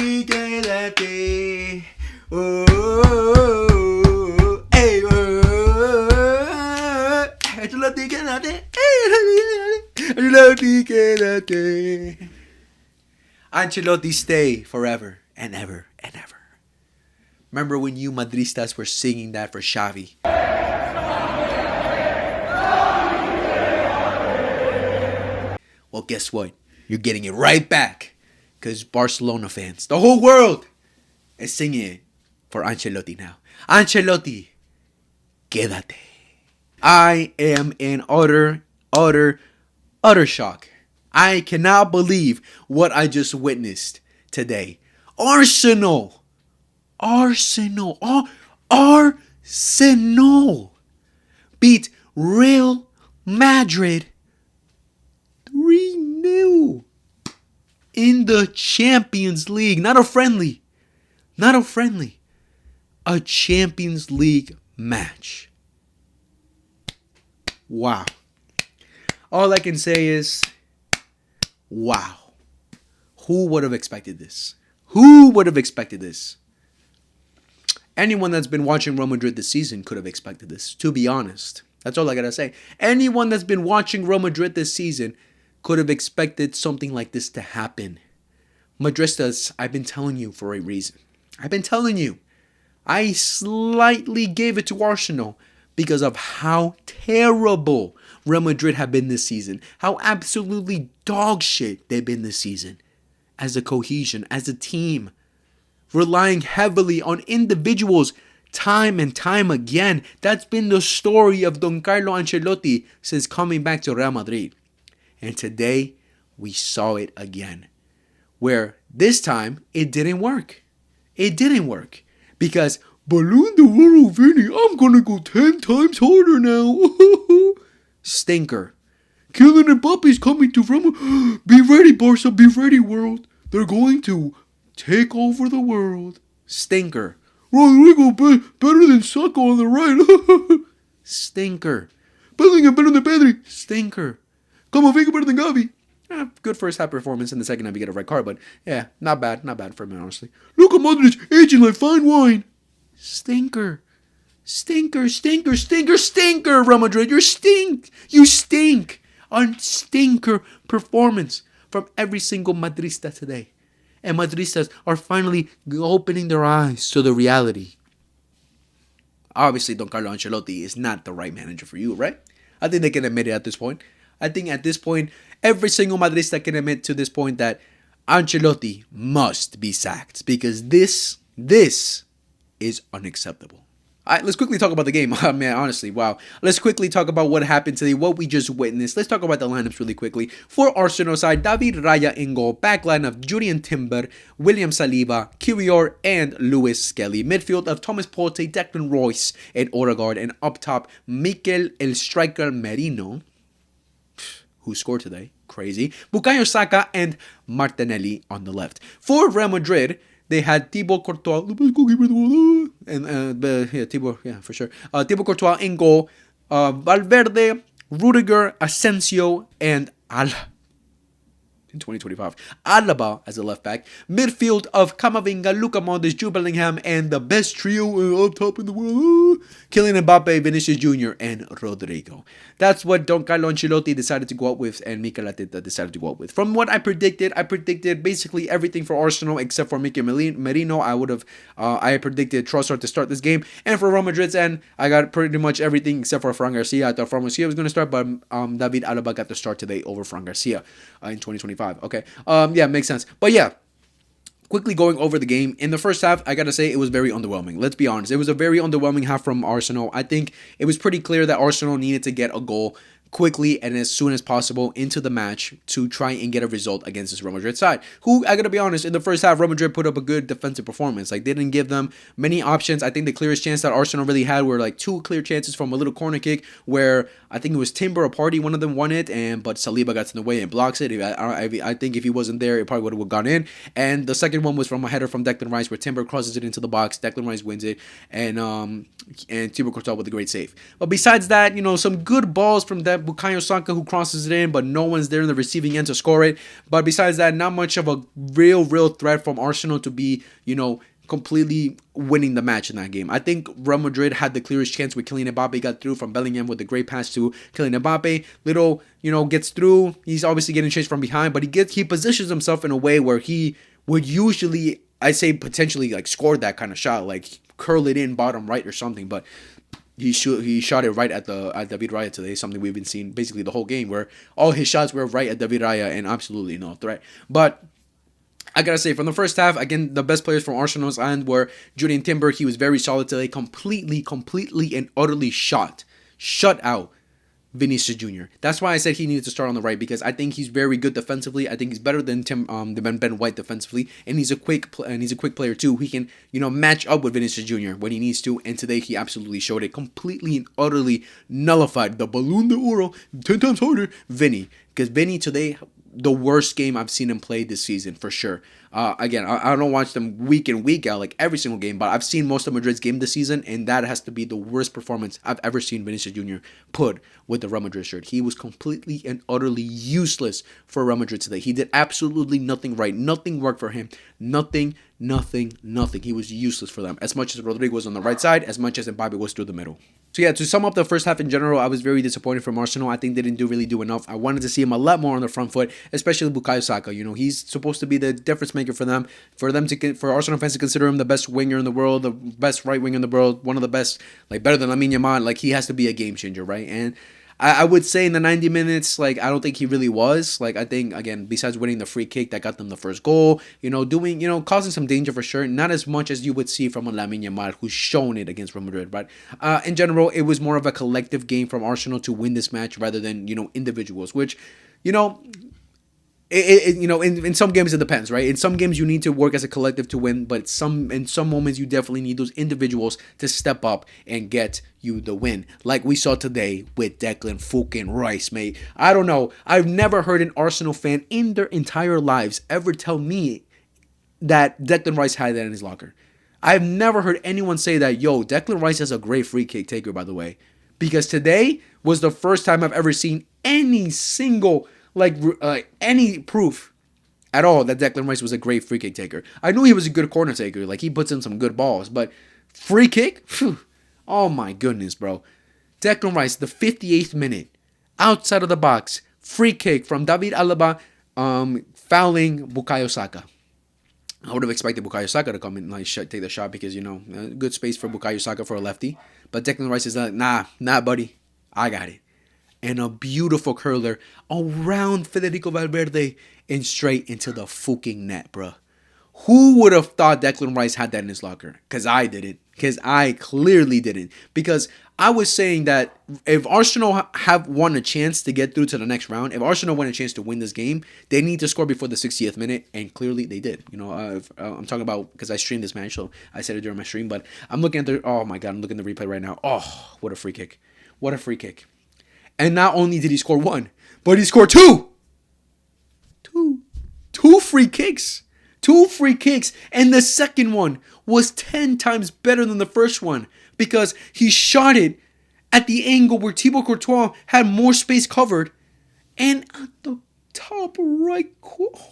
Ancelotti, quédate. Oh, hey, Ancelotti, quédate. Ancelotti, quédate. Ancelotti, stay forever and ever and ever. Remember when you Madristas were singing that for Xavi? Well, guess what? You're getting it right back. Because Barcelona fans, the whole world, is singing it for Ancelotti now. Ancelotti, quédate. I am in utter shock. I cannot believe what I just witnessed today. Arsenal beat Real Madrid 3-0 in the Champions League. Not a friendly. A Champions League match. Wow. All I can say is, wow. Who would have expected this? Anyone that's been watching Real Madrid this season could have expected this, to be honest. That's all I gotta say. Anyone that's been watching Real Madrid this season could have expected something like this to happen. Madristas, I've been telling you for a reason. I slightly gave it to Arsenal because of how terrible Real Madrid have been this season. How absolutely dog shit they've been this season. As a cohesion, as a team. Relying heavily on individuals time and time again. That's been the story of Don Carlo Ancelotti since coming back to Real Madrid. And today, we saw it again. Where this time, it didn't work. Because, Balloon d'Oro, Vinny, I'm gonna go 10 times harder now. Stinker. Kylian Mbappe's coming to Real Madrid. Be ready, Barca. Be ready, world. They're going to take over the world. Stinker. Rodrigo better than Saka on the right. Stinker. Bellingham better than Pedri. Stinker. Camavinga better than Gavi. Good first half performance. In the second half, you get a red card, but yeah, not bad for me, honestly. Luka Modric aging like fine wine. Stinker. Real Madrid, you stink. A stinker performance from every single Madrista today. And Madristas are finally opening their eyes to the reality. Obviously, Don Carlo Ancelotti is not the right manager for you, right? I think they can admit it at this point. Every single Madrista can admit to this point that Ancelotti must be sacked. Because this is unacceptable. All right, let's quickly talk about the game. Oh, man, honestly, wow. Let's quickly talk about what happened today, what we just witnessed. Let's talk about the lineups really quickly. For Arsenal side, David Raya in goal. Backline of Julian Timber, William Saliba, Kiwior, and Lewis Skelly. Midfield of Thomas Partey, Declan Royce, and Odegaard. And up top, Mikel El Striker Merino, who scored today. Crazy. Bukayo Saka and Martinelli on the left. For Real Madrid, they had Thibaut Courtois, and Thibaut, yeah, for sure. Thibaut Courtois in goal, Valverde, Rudiger, Asensio, and in 2025. Alaba as a left back. Midfield of Camavinga, Luka Modric, Jude Bellingham, and the best trio up top in the world, Kylian Mbappe, Vinicius Jr., and Rodrigo. That's what Don Carlo Ancelotti decided to go out with, and Mikel Arteta decided to go out with. From what I predicted basically everything for Arsenal except for Mikel Merino. I predicted Trossard to start this game, and for Real Madrid's end, I got pretty much everything except for Fran Garcia. I thought Fran Garcia was going to start, but David Alaba got the start today over Fran Garcia in 2025. Okay. Yeah, makes sense. But yeah, quickly going over the game. In the first half, I gotta say it was very underwhelming. Let's be honest. It was a very underwhelming half from Arsenal. I think it was pretty clear that Arsenal needed to get a goal quickly and as soon as possible into the match to try and get a result against this Real Madrid side, who, I gotta be honest, in the first half, Real Madrid put up a good defensive performance. Like, they didn't give them many options. I think the clearest chance that Arsenal really had were like two clear chances from a little corner kick where I think it was Timber or Partey, one of them won it, but Saliba got in the way and blocks it. I think if he wasn't there, it probably would have gone in. And the second one was from a header from Declan Rice where Timber crosses it into the box, Declan Rice wins it, and Thibaut Courtois with a great save. But besides that, some good balls from that Bukayo Saka who crosses it in, but no one's there in the receiving end to score it. But besides that, not much of a real threat from Arsenal to be, completely winning the match in that game. I think Real Madrid had the clearest chance with Kylian Mbappe, got through from Bellingham with a great pass to Kylian Mbappe. Little, gets through. He's obviously getting chased from behind, but he positions himself in a way where he would usually, I say potentially like score that kind of shot, like curl it in bottom right or something, but he shot it right at David Raya today, something we've been seeing basically the whole game, where all his shots were right at David Raya and absolutely no threat. But I gotta say, from the first half, again, the best players from Arsenal's end were Julian Timber. He was very solid today, completely and utterly shut out Vinicius Jr. That's why I said he needed to start on the right, because I think he's very good defensively. I think he's better than Ben White defensively, and he's a quick player too. He can match up with Vinicius Jr. when he needs to, and today he absolutely showed it. Completely and utterly nullified the Balloon de Oro 10 times harder Vinny, because Vinny today, the worst game I've seen him play this season for sure. Again, I don't watch them week in, week out, like every single game, but I've seen most of Madrid's game this season, and that has to be the worst performance I've ever seen Vinicius Jr. put with the Real Madrid shirt. He was completely and utterly useless for Real Madrid today. He did absolutely nothing right. Nothing worked for him. Nothing. He was useless for them. As much as Rodrigo was on the right side, as much as Mbappe was through the middle. So yeah, to sum up the first half in general, I was very disappointed from Arsenal. I think they didn't really do enough. I wanted to see him a lot more on the front foot, especially Bukayo Saka. He's supposed to be the difference maker for them. For Arsenal fans to consider him the best winger in the world, the best right winger in the world, one of the best, like better than Lamine Yamal. Like, he has to be a game changer, right? And I would say in the 90 minutes, like, I don't think he really was. Like, I think, again, besides winning the free kick that got them the first goal, causing some danger for sure. Not as much as you would see from a Lamine Yamal, who's shown it against Real Madrid. But in general, it was more of a collective game from Arsenal to win this match rather than, individuals, which, in some games it depends, right? In some games you need to work as a collective to win, but in some moments you definitely need those individuals to step up and get you the win, like we saw today with Declan fucking Rice, mate. I don't know. I've never heard an Arsenal fan in their entire lives ever tell me that Declan Rice had that in his locker. I've never heard anyone say that, yo, Declan Rice is a great free kick taker, by the way, because today was the first time I've ever seen any single any proof at all that Declan Rice was a great free kick taker. I knew he was a good corner taker, like he puts in some good balls, but free kick? Phew, oh my goodness, bro. Declan Rice, the 58th minute, outside of the box, free kick from David Alaba, fouling Bukayo Saka. I would have expected Bukayo Saka to come in and take the shot because, good space for Bukayo Saka for a lefty. But Declan Rice is like, nah, buddy, I got it. And a beautiful curler around Federico Valverde and straight into the fucking net, bro. Who would have thought Declan Rice had that in his locker? Because I didn't. Because I clearly didn't. Because I was saying that if Arsenal have won a chance to get through to the next round, if Arsenal won a chance to win this game, they need to score before the 60th minute, and clearly they did. I'm talking about, because I streamed this match, so I said it during my stream, but I'm looking at oh my God, I'm looking at the replay right now. Oh, what a free kick. What a free kick. And not only did he score one, but he scored two. Two free kicks. Two free kicks. And the second one was 10 times better than the first one, because he shot it at the angle where Thibaut Courtois had more space covered. And at the top right corner. Oh,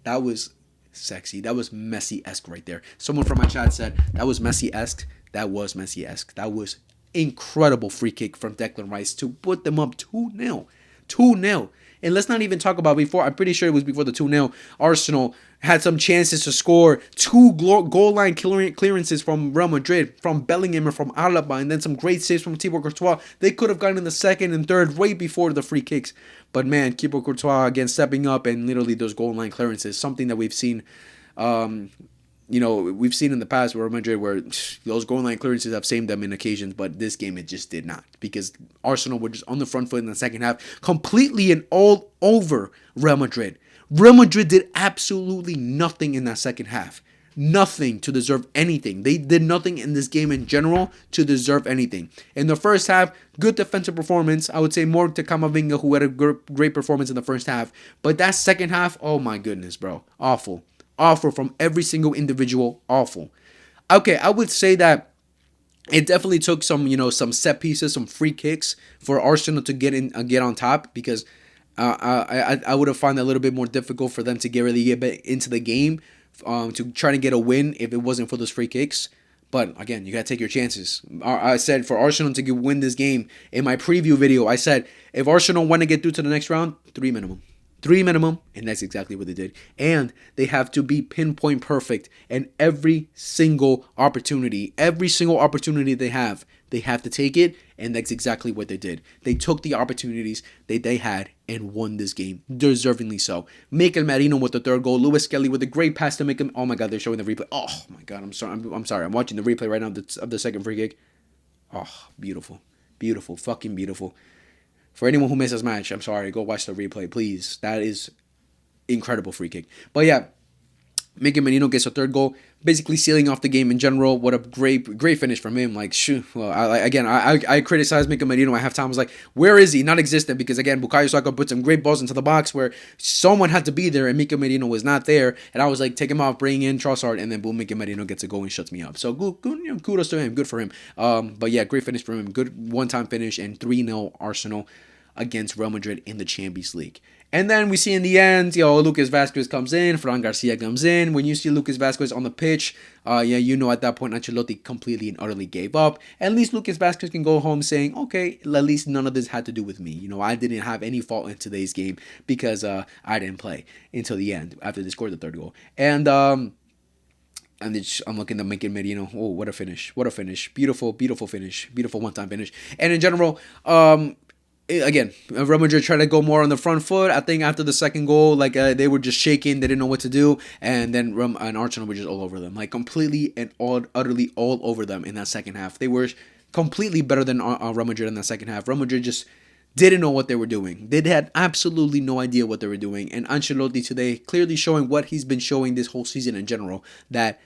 that was sexy. That was Messi-esque right there. Someone from my chat said that was Messi-esque. That was Messi-esque. That was incredible free kick from Declan Rice to put them up 2-0. 2-0. And let's not even talk about before. I'm pretty sure it was before the 2-0. Arsenal had some chances to score. Two goal line clearances from Real Madrid, from Bellingham and from Alaba, and then some great saves from Thibaut Courtois. They could have gotten in the second and third right before the free kicks. But man, Thibaut Courtois again stepping up, and literally those goal line clearances, something that we've seen we've seen in the past where Madrid, where those goal line clearances have saved them in occasions, but this game it just did not, because Arsenal were just on the front foot in the second half, completely and all over Real Madrid. Real Madrid did absolutely nothing in that second half. Nothing to deserve anything. They did nothing in this game in general to deserve anything. In the first half, good defensive performance. I would say more to Camavinga, who had a great performance in the first half. But that second half, oh my goodness, bro. Awful. Awful from every single individual. Awful. Okay, I would say that It definitely took some, some set pieces, some free kicks for Arsenal to get on top, because I would have found that a little bit more difficult for them to get back into the game, to try to get a win if it wasn't for those free kicks. But again, you gotta take your chances. I said for Arsenal to win this game in my preview video. I said if Arsenal want to get through to the next round, three minimum. Three minimum, and that's exactly what they did. And they have to be pinpoint perfect, and every single opportunity they have to take it, and that's exactly what they did. They took the opportunities that they had and won this game, deservingly so. Mikel Merino with the third goal, Lewis Kelly with a great pass to make him. Oh my God, they're showing the replay. Oh my God, I'm sorry. I'm sorry. I'm watching the replay right now of the second free kick. Oh, beautiful, beautiful, fucking beautiful. For anyone who missed this match, I'm sorry. Go watch the replay, please. That is incredible free kick. But yeah, Mikel Merino gets a third goal, basically sealing off the game in general. What a great finish from him. Like, shoot. Well, I criticized Mikel Merino at halftime. I was like, where is he? Not-existent. Because again, Bukayo Saka put some great balls into the box where someone had to be there, and Mikel Merino was not there. And I was like, take him out, bring in Trossard, and then boom, Mikel Merino gets a goal and shuts me up. So good, kudos to him. Good for him. But yeah, great finish from him. Good one-time finish, and 3-0 Arsenal against Real Madrid in the Champions League. And then we see in the end, Lucas Vazquez comes in, Fran Garcia comes in. When you see Lucas Vazquez on the pitch, at that point Ancelotti completely and utterly gave up. At least Lucas Vazquez can go home saying, okay, at least none of this had to do with me. I didn't have any fault in today's game because I didn't play until the end after they scored the third goal. And I'm looking at Mikel Merino. Oh, what a finish. What a finish. Beautiful, beautiful finish. Beautiful one-time finish. And in general, again, Real Madrid tried to go more on the front foot. I think after the second goal, they were just shaking. They didn't know what to do. And then Arsenal were just all over them. Completely and utterly all over them in that second half. They were completely better than Real Madrid in that second half. Real Madrid just didn't know what they were doing. They had absolutely no idea what they were doing. And Ancelotti today clearly showing what he's been showing this whole season in general, that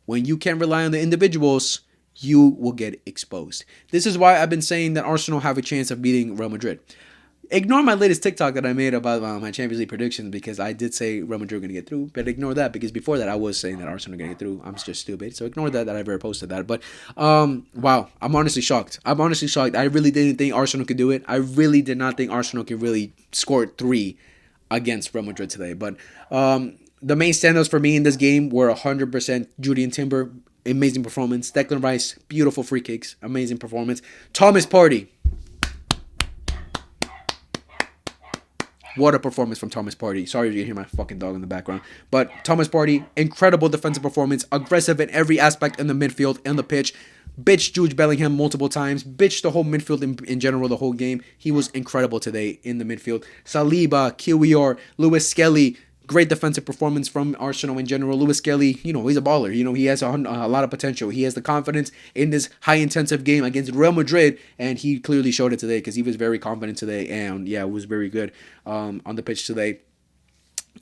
when you can't rely on the individuals, you will get exposed. This is why I've been saying that Arsenal have a chance of beating Real Madrid. Ignore my latest TikTok that I made about my Champions League predictions, because I did say Real Madrid are going to get through, but ignore that, because before that I was saying that Arsenal are going to get through. I'm just stupid, so ignore that I ever posted that. But wow, I'm honestly shocked. I really didn't think Arsenal could do it. I really did not think Arsenal could really score 3 against Real Madrid today. But the main standouts for me in this game were 100% Julian Timber. Amazing performance. Declan Rice, beautiful free kicks. Amazing performance. Thomas Partey. What a performance from Thomas Partey. Sorry if you hear my fucking dog in the background. But Thomas Partey, incredible defensive performance. Aggressive in every aspect in the midfield and the pitch. Bitched Jude Bellingham multiple times. Bitched the whole midfield in general the whole game. He was incredible today in the midfield. Saliba, Kiwior, Lewis Skelly. Great defensive performance from Arsenal in general. Lewis Kelly, he's a baller. He has a lot of potential. He has the confidence in this high-intensive game against Real Madrid, and he clearly showed it today because he was very confident today, and yeah, it was very good on the pitch today.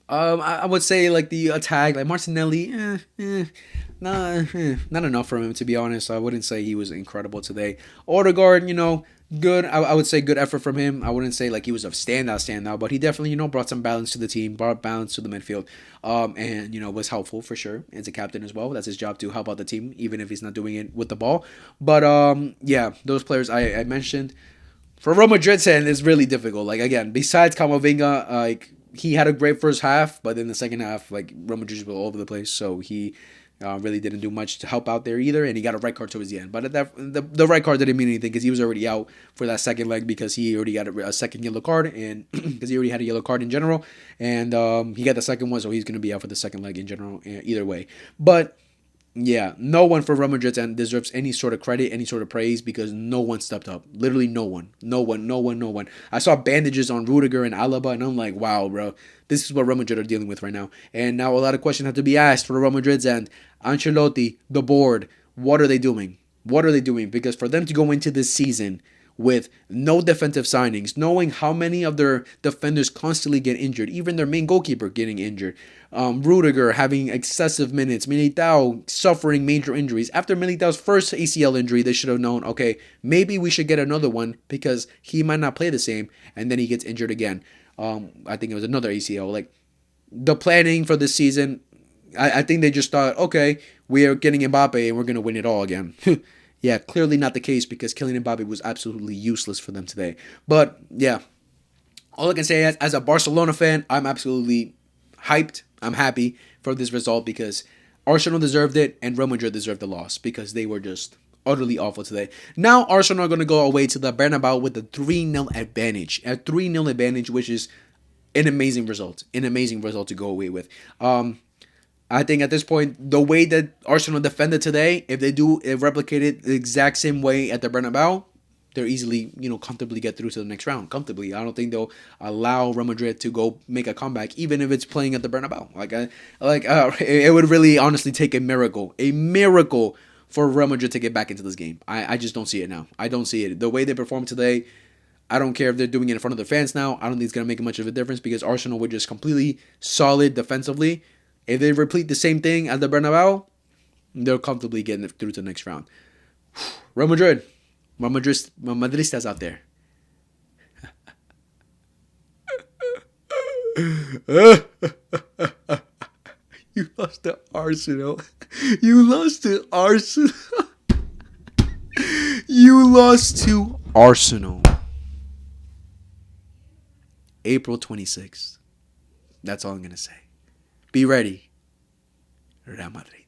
I would say the attack, Martinelli, not enough from him, to be honest. I wouldn't say he was incredible today. Odegaard, good. I would say good effort from him. I wouldn't say he was a standout, but he definitely brought some balance to the team, brought balance to the midfield, and was helpful for sure as a captain as well. That's his job to help out the team, even if he's not doing it with the ball. But yeah, those players I mentioned. For Real Madrid's end, it's really difficult. Again, besides Camavinga, he had a great first half, but in the second half, Real Madrid was all over the place, so he really didn't do much to help out there either, and he got a red card towards the end. But the red card didn't mean anything because he was already out for that second leg, because he already got a second yellow card, and because he already had a yellow card in general, and he got the second one, so he's going to be out for the second leg in general either way. But yeah, no one for Real Madrid and deserves any sort of credit, any sort of praise, because no one stepped up. Literally no one. No one. I saw bandages on Rudiger and Alaba, and I'm like, wow, bro. This is what Real Madrid are dealing with right now. And now a lot of questions have to be asked for Real Madrid's end. Ancelotti, the board, what are they doing? What are they doing? Because for them to go into this season with no defensive signings, knowing how many of their defenders constantly get injured, even their main goalkeeper getting injured, Rudiger having excessive minutes, Militao suffering major injuries. After Militao's first ACL injury, they should have known, okay, maybe we should get another one because he might not play the same, and then he gets injured again. I think it was another ACL. The planning for this season, I think they just thought, okay, we are getting Mbappe and we're going to win it all again. Yeah, clearly not the case because Kylian Mbappe was absolutely useless for them today. But yeah, all I can say is, as a Barcelona fan, I'm absolutely hyped. I'm happy for this result because Arsenal deserved it and Real Madrid deserved the loss because they were just utterly awful today. Now Arsenal are going to go away to the Bernabeu with a 3-0 advantage. A 3-0 advantage, which is an amazing result. An amazing result to go away with. I think at this point, the way that Arsenal defended today, if they do replicate it the exact same way at the Bernabeu, they're easily, comfortably get through to the next round. Comfortably. I don't think they'll allow Real Madrid to go make a comeback, even if it's playing at the Bernabeu. It would really honestly take a miracle for Real Madrid to get back into this game. I just don't see it now. I don't see it. The way they performed today, I don't care if they're doing it in front of their fans now. I don't think it's going to make much of a difference because Arsenal were just completely solid defensively. If they repeat the same thing at the Bernabeu, they're comfortably getting through to the next round. Real Madrid. My Madristas out there. You lost to Arsenal. You lost to Arsenal. You lost to Arsenal. April 26th. That's all I'm going to say. Be ready. Real Madrid.